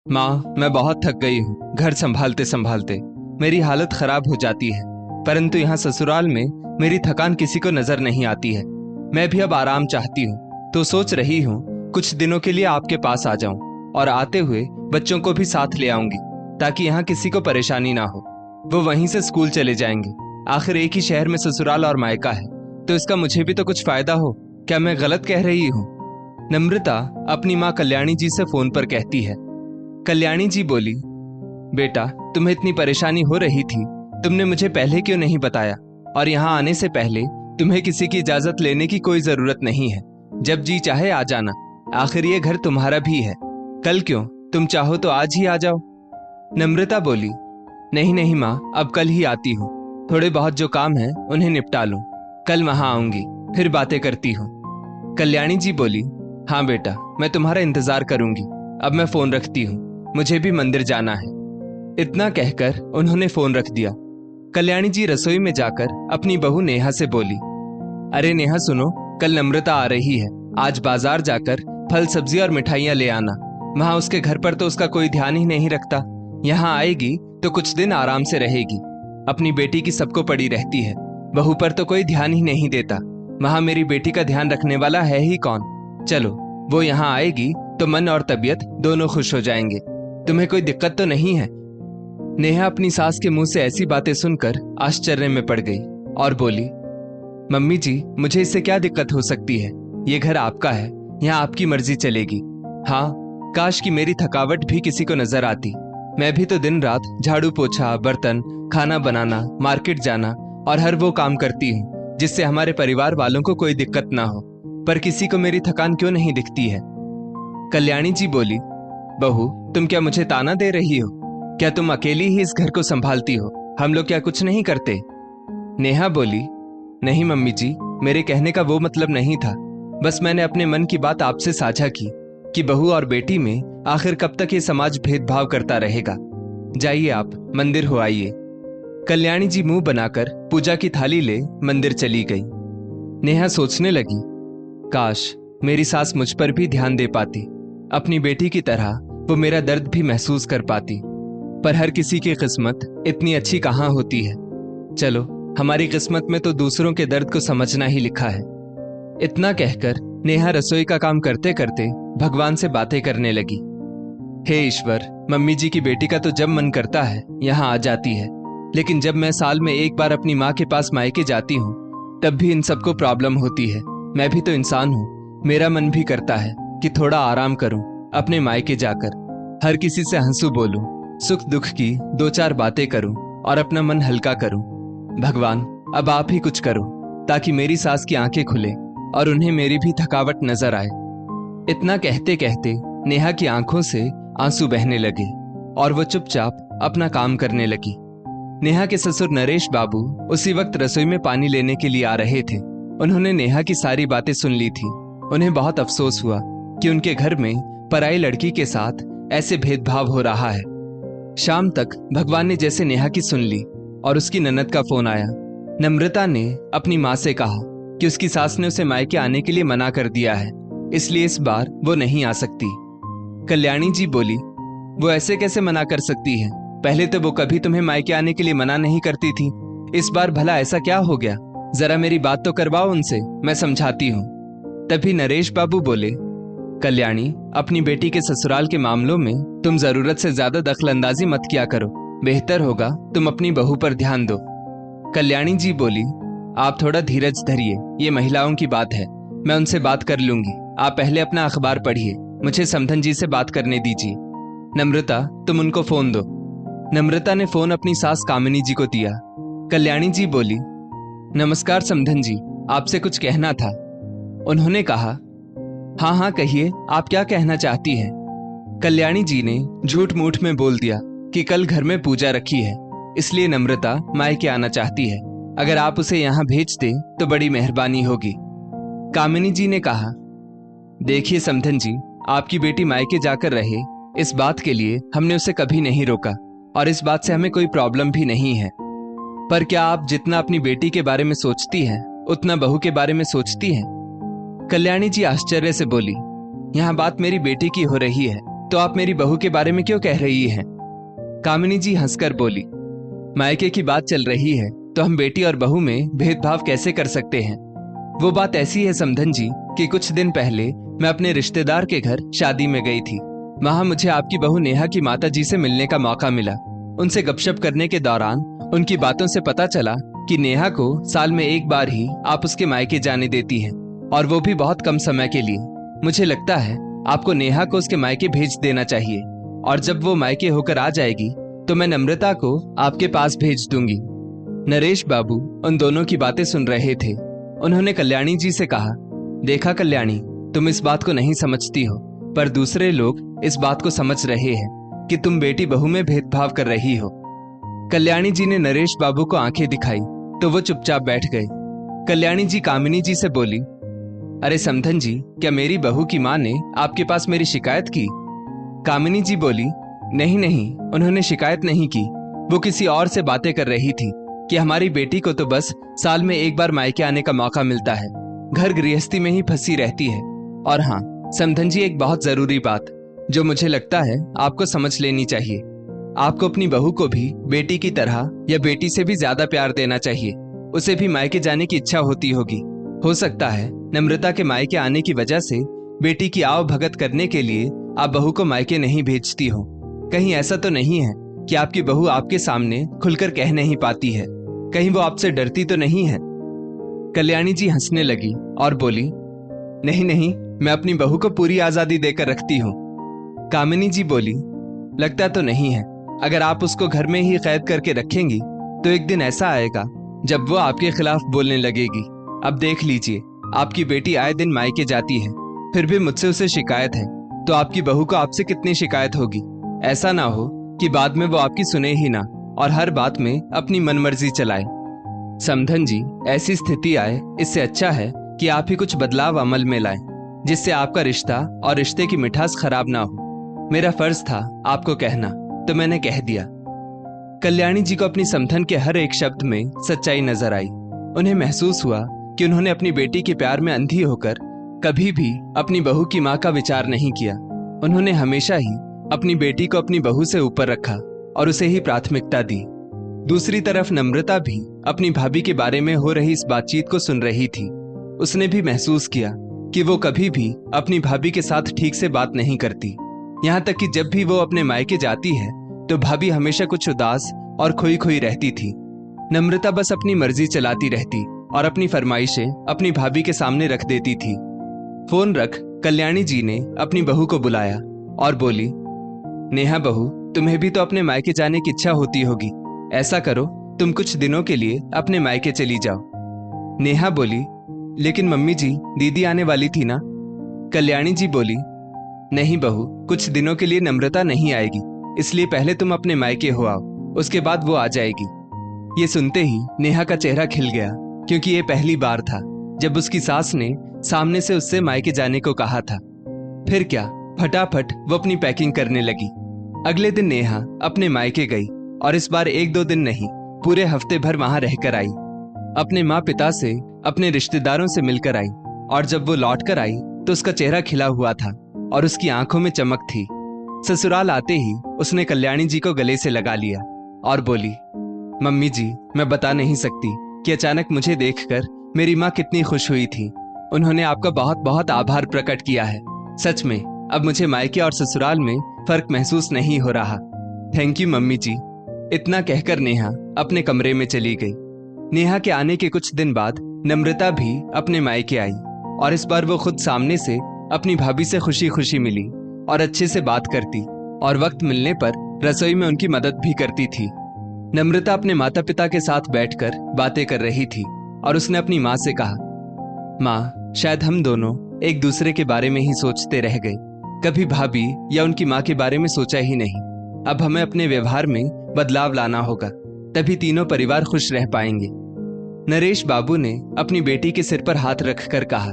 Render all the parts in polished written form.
माँ, मैं बहुत थक गई हूँ। घर संभालते संभालते मेरी हालत खराब हो जाती है, परंतु यहाँ ससुराल में मेरी थकान किसी को नजर नहीं आती है। मैं भी अब आराम चाहती हूँ, तो सोच रही हूँ कुछ दिनों के लिए आपके पास आ जाऊं और आते हुए बच्चों को भी साथ ले आऊंगी, ताकि यहाँ किसी को परेशानी ना हो। वो वहीं से स्कूल चले जाएंगे। आखिर एक ही शहर में ससुराल और मायका है, तो इसका मुझे भी तो कुछ फायदा हो। क्या मैं गलत कह रही हूँ? नम्रता अपनी माँ कल्याणी जी से फोन पर कहती है। कल्याणी जी बोली, बेटा, तुम्हें इतनी परेशानी हो रही थी, तुमने मुझे पहले क्यों नहीं बताया? और यहाँ आने से पहले तुम्हें किसी की इजाजत लेने की कोई जरूरत नहीं है। जब जी चाहे आ जाना, आखिर ये घर तुम्हारा भी है। कल क्यों, तुम चाहो तो आज ही आ जाओ। नम्रता बोली, नहीं नहीं माँ, अब कल ही आती हूँ। थोड़े बहुत जो काम है उन्हें निपटा लूं, कल वहां आऊंगी, फिर बातें करती हूँ। कल्याणी जी बोली, हाँ बेटा, मैं तुम्हारा इंतजार करूंगी। अब मैं फोन रखती हूँ, मुझे भी मंदिर जाना है। इतना कहकर उन्होंने फोन रख दिया। कल्याणी जी रसोई में जाकर अपनी बहू नेहा से बोली, अरे नेहा सुनो, कल नम्रता आ रही है। आज बाजार जाकर फल सब्जी और मिठाइयां ले आना। वहां उसके घर पर तो उसका कोई ध्यान ही नहीं रखता। यहाँ आएगी तो कुछ दिन आराम से रहेगी। अपनी बेटी की सबको पड़ी रहती है, बहू पर तो कोई ध्यान ही नहीं देता। वहां मेरी बेटी का ध्यान रखने वाला है ही कौन? चलो, वो यहाँ आएगी तो मन और तबीयत दोनों खुश हो जाएंगे। तुम्हें कोई दिक्कत तो नहीं है? नेहा अपनी सास के मुंह से ऐसी बातें सुनकर आश्चर्य में पड़ गई और बोली, मम्मी जी, मुझे इससे क्या दिक्कत हो सकती है? ये घर आपका है, यहाँ आपकी मर्जी चलेगी। हाँ, काश कि मेरी थकावट भी किसी को नजर आती। मैं भी तो दिन रात झाड़ू पोछा, बर्तन, खाना बनाना, मार्केट जाना और हर वो काम करती हूँ जिससे हमारे परिवार वालों को कोई दिक्कत ना हो, पर किसी को मेरी थकान क्यों नहीं दिखती है? कल्याणी जी बोली, बहू, तुम क्या मुझे ताना दे रही हो? क्या तुम अकेली ही इस घर को संभालती हो? हम लोग क्या कुछ नहीं करते? नेहा बोली, नहीं मम्मी जी, मेरे कहने का वो मतलब नहीं था। बस मैंने अपने मन की बात आपसे साझा की कि बहू और बेटी में आखिर कब तक ये समाज भेदभाव करता रहेगा। जाइए, आप मंदिर हो आइए। कल्याणी जी मुंह बनाकर पूजा की थाली ले मंदिर चली गई। नेहा सोचने लगी, काश मेरी सास मुझ पर भी ध्यान दे पाती। अपनी बेटी की तरह वो मेरा दर्द भी महसूस कर पाती। पर हर किसी की किस्मत इतनी अच्छी कहाँ होती है। चलो, हमारी किस्मत में तो दूसरों के दर्द को समझना ही लिखा है। इतना कहकर नेहा रसोई का काम करते करते भगवान से बातें करने लगी। हे ईश्वर, मम्मी जी की बेटी का तो जब मन करता है यहाँ आ जाती है, लेकिन जब मैं साल में एक बार अपनी माँ के पास मायके जाती हूँ तब भी इन सबको प्रॉब्लम होती है। मैं भी तो इंसान हूँ, मेरा मन भी करता है कि थोड़ा आराम करूं, अपने मायके जाकर हर किसी से हंसू बोलूं, सुख दुख की दो चार बातें करूं और अपना मन हल्का करूं। भगवान, अब आप ही कुछ करो ताकि मेरी सास की आंखें खुले और उन्हें मेरी भी थकावट नजर आए। इतना कहते कहते नेहा की आंखों से आंसू बहने लगे और वो चुपचाप अपना काम करने लगी। नेहा के ससुर नरेश बाबू उसी वक्त रसोई में पानी लेने के लिए आ रहे थे। उन्होंने नेहा की सारी बातें सुन ली थी। उन्हें बहुत अफसोस हुआ कि उनके घर में पराई लड़की के साथ ऐसे भेदभाव हो रहा है। शाम तक भगवान ने जैसे नेहा की सुन ली और उसकी ननद का फोन आया। नम्रता ने अपनी माँ से कहा कि उसकी सास ने उसे मायके आने के लिए मना कर दिया है, इसलिए इस बार वो नहीं आ सकती। कल्याणी जी बोली, वो ऐसे कैसे मना कर सकती है? पहले तो वो कभी तुम्हें मायके आने के लिए मना नहीं करती थी। इस बार भला ऐसा क्या हो गया? जरा मेरी बात तो करवाओ उनसे, मैं समझाती हूँ। तभी नरेश बाबू बोले, कल्याणी, अपनी बेटी के ससुराल के मामलों में तुम जरूरत से ज्यादा दखलंदाजी मत किया करो। बेहतर होगा तुम अपनी बहू पर ध्यान दो। कल्याणी जी बोली, आप थोड़ा धीरज धरिए, ये महिलाओं की बात है, मैं उनसे बात कर लूंगी। आप पहले अपना अखबार पढ़िए, मुझे समधन जी से बात करने दीजिए। नम्रता, तुम उनको फोन दो। नम्रता ने फोन अपनी सास कामिनी जी को दिया। कल्याणी जी बोली, नमस्कार समधन जी, आपसे कुछ कहना था। उन्होंने कहा, हाँ हाँ कहिए, आप क्या कहना चाहती हैं? कल्याणी जी ने झूठ मूठ में बोल दिया कि कल घर में पूजा रखी है, इसलिए नम्रता मायके आना चाहती है। अगर आप उसे यहाँ भेज दें तो बड़ी मेहरबानी होगी। कामिनी जी ने कहा, देखिए समधन जी, आपकी बेटी मायके जाकर रहे, इस बात के लिए हमने उसे कभी नहीं रोका और इस बात से हमें कोई प्रॉब्लम भी नहीं है। पर क्या आप जितना अपनी बेटी के बारे में सोचती हैं उतना बहू के बारे में सोचती हैं? कल्याणी जी आश्चर्य से बोली, यहाँ बात मेरी बेटी की हो रही है, तो आप मेरी बहू के बारे में क्यों कह रही हैं? कामिनी जी हंसकर बोली, मायके की बात चल रही है तो हम बेटी और बहू में भेदभाव कैसे कर सकते हैं? वो बात ऐसी है समधन जी कि कुछ दिन पहले मैं अपने रिश्तेदार के घर शादी में गई थी। वहां मुझे आपकी बहू नेहा की माता जी से मिलने का मौका मिला। उनसे गपशप करने के दौरान उनकी बातों से पता चला कि नेहा को साल में एक बार ही आप उसके मायके जाने देती हैं, और वो भी बहुत कम समय के लिए। मुझे लगता है आपको नेहा को उसके मायके भेज देना चाहिए, और जब वो मायके होकर आ जाएगी तो मैं नम्रता को आपके पास भेज दूंगी। नरेश बाबू उन दोनों की बातें सुन रहे थे। उन्होंने कल्याणी जी से कहा, देखा कल्याणी, तुम इस बात को नहीं समझती हो, पर दूसरे लोग इस बात को समझ रहे हैं कि तुम बेटी बहू में भेदभाव कर रही हो। कल्याणी जी ने नरेश बाबू को आंखें दिखाई तो वो चुपचाप बैठ गए। कल्याणी जी कामिनी जी से बोली, अरे समधन जी, क्या मेरी बहू की माँ ने आपके पास मेरी शिकायत की? कामिनी जी बोली, नहीं नहीं, उन्होंने शिकायत नहीं की। वो किसी और से बातें कर रही थी कि हमारी बेटी को तो बस साल में एक बार मायके आने का मौका मिलता है, घर गृहस्थी में ही फंसी रहती है। और हाँ समधन जी, एक बहुत जरूरी बात जो मुझे लगता है आपको समझ लेनी चाहिए। आपको अपनी बहू को भी बेटी की तरह या बेटी से भी ज्यादा प्यार देना चाहिए। उसे भी मायके जाने की इच्छा होती होगी। हो सकता है नम्रता के मायके आने की वजह से बेटी की आव भगत करने के लिए आप बहू को मायके नहीं भेजती हो। कहीं ऐसा तो नहीं है कि आपकी बहू आपके सामने खुलकर कह नहीं पाती है? कहीं वो आपसे डरती तो नहीं है? कल्याणी जी हंसने लगी और बोली, नहीं नहीं, मैं अपनी बहू को पूरी आजादी देकर रखती हूँ। कामिनी जी बोली, लगता तो नहीं है। अगर आप उसको घर में ही कैद करके रखेंगी तो एक दिन ऐसा आएगा जब वो आपके खिलाफ बोलने लगेगी। अब देख लीजिए, आपकी बेटी आए दिन मायके जाती है, फिर भी मुझसे उसे शिकायत है, तो आपकी बहू को आपसे कितनी शिकायत होगी? ऐसा ना हो कि बाद में वो आपकी सुने ही ना और हर बात में अपनी मनमर्जी चलाए। समधन जी, ऐसी स्थिति आए इससे अच्छा है कि आप ही कुछ बदलाव अमल में लाएं, जिससे आपका रिश्ता और रिश्ते की मिठास खराब ना हो। मेरा फर्ज था आपको कहना, तो मैंने कह दिया। कल्याणी जी को अपनी समधन के हर एक शब्द में सच्चाई नजर आई। उन्हें महसूस हुआ कि उन्होंने अपनी बेटी के प्यार में अंधी होकर कभी भी अपनी बहू की मां का विचार नहीं किया। उन्होंने हमेशा ही अपनी बेटी को अपनी बहू से ऊपर रखा और उसे ही प्राथमिकता दी। दूसरी तरफ नम्रता भी अपनी भाभी के बारे में हो रही इस बातचीत को सुन रही थी। उसने भी महसूस किया कि वो कभी भी अपनी भाभी के साथ ठीक से बात नहीं करती। यहाँ तक कि जब भी वो अपने मायके जाती है तो भाभी हमेशा कुछ उदास और खोई खोई रहती थी। नम्रता बस अपनी मर्जी चलाती रहती और अपनी फरमाइशें अपनी भाभी के सामने रख देती थी। फोन रख कल्याणी जी ने अपनी बहू को बुलाया और बोली, नेहा बहू, तुम्हें भी तो अपने मायके जाने की इच्छा होती होगी। ऐसा करो, तुम कुछ दिनों के लिए अपने मायके चली जाओ। नेहा बोली, लेकिन मम्मी जी, दीदी आने वाली थी ना? कल्याणी जी बोली, नहीं बहू, कुछ दिनों के लिए नम्रता नहीं आएगी, इसलिए पहले तुम अपने मायके हो आओ, उसके बाद वो आ जाएगी। ये सुनते ही नेहा का चेहरा खिल गया, क्योंकि ये पहली बार था जब उसकी सास ने सामने से उससे मायके जाने को कहा था। फिर क्या, फटाफट वो अपनी पैकिंग करने लगी। अगले दिन नेहा अपने मायके गई और इस बार एक दो दिन नहीं, पूरे हफ्ते भर वहां रहकर आई। अपने माँ पिता से, अपने रिश्तेदारों से मिलकर आई, और जब वो लौट कर आई तो उसका चेहरा खिला हुआ था और उसकी आंखों में चमक थी। ससुराल आते ही उसने कल्याणी जी को गले से लगा लिया और बोली, मम्मी जी, मैं बता नहीं सकती कि अचानक मुझे देखकर मेरी माँ कितनी खुश हुई थी। उन्होंने आपका बहुत बहुत आभार प्रकट किया है। सच में अब मुझे मायके और ससुराल में फर्क महसूस नहीं हो रहा। थैंक यू मम्मी जी। इतना कहकर नेहा अपने कमरे में चली गई। नेहा के आने के कुछ दिन बाद नम्रता भी अपने मायके आई, और इस बार वो खुद सामने से अपनी भाभी से खुशी खुशी मिली और अच्छे से बात करती, और वक्त मिलने पर रसोई में उनकी मदद भी करती थी। नम्रता अपने माता पिता के साथ बैठकर बातें कर रही थी और उसने अपनी माँ से कहा, माँ, शायद हम दोनों एक दूसरे के बारे में ही सोचते रह गए, कभी भाभी या उनकी माँ के बारे में सोचा ही नहीं। अब हमें अपने व्यवहार में बदलाव लाना होगा, तभी तीनों परिवार खुश रह पाएंगे। नरेश बाबू ने अपनी बेटी के सिर पर हाथ रखकर कहा,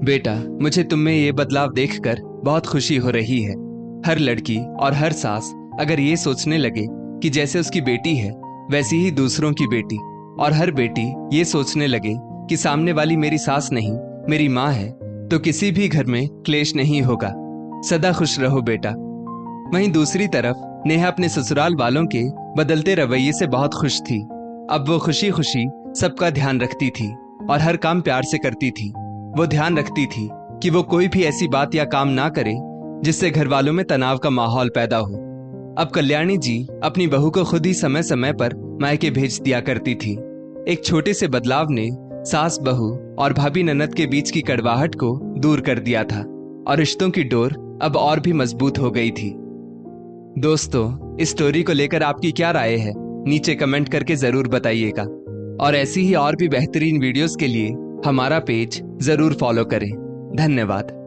बेटा, मुझे तुम में ये बदलाव देखकर बहुत खुशी हो रही है। हर लड़की और हर सास अगर ये सोचने लगे कि जैसे उसकी बेटी है वैसी ही दूसरों की बेटी, और हर बेटी ये सोचने लगे कि सामने वाली मेरी सास नहीं मेरी माँ है, तो किसी भी घर में क्लेश नहीं होगा। सदा खुश रहो बेटा, वहीं दूसरी तरफ नेहा अपने ससुराल वालों के बदलते रवैये से बहुत खुश थी। अब वो खुशी खुशी सबका ध्यान रखती थी और हर काम प्यार से करती थी। वो ध्यान रखती थी कि वो कोई भी ऐसी बात या काम ना करे जिससे घर वालों में तनाव का माहौल पैदा हो। अब कल्याणी जी अपनी बहू को खुद ही समय समय पर मायके भेज दिया करती थी। एक छोटे से बदलाव ने सास बहू और भाभी ननद के बीच की कड़वाहट को दूर कर दिया था और रिश्तों की डोर अब और भी मजबूत हो गई थी। दोस्तों, इस स्टोरी को लेकर आपकी क्या राय है? नीचे कमेंट करके जरूर बताइएगा और ऐसी ही और भी बेहतरीन वीडियोस के लिए हमारा पेज जरूर फॉलो करें। धन्यवाद।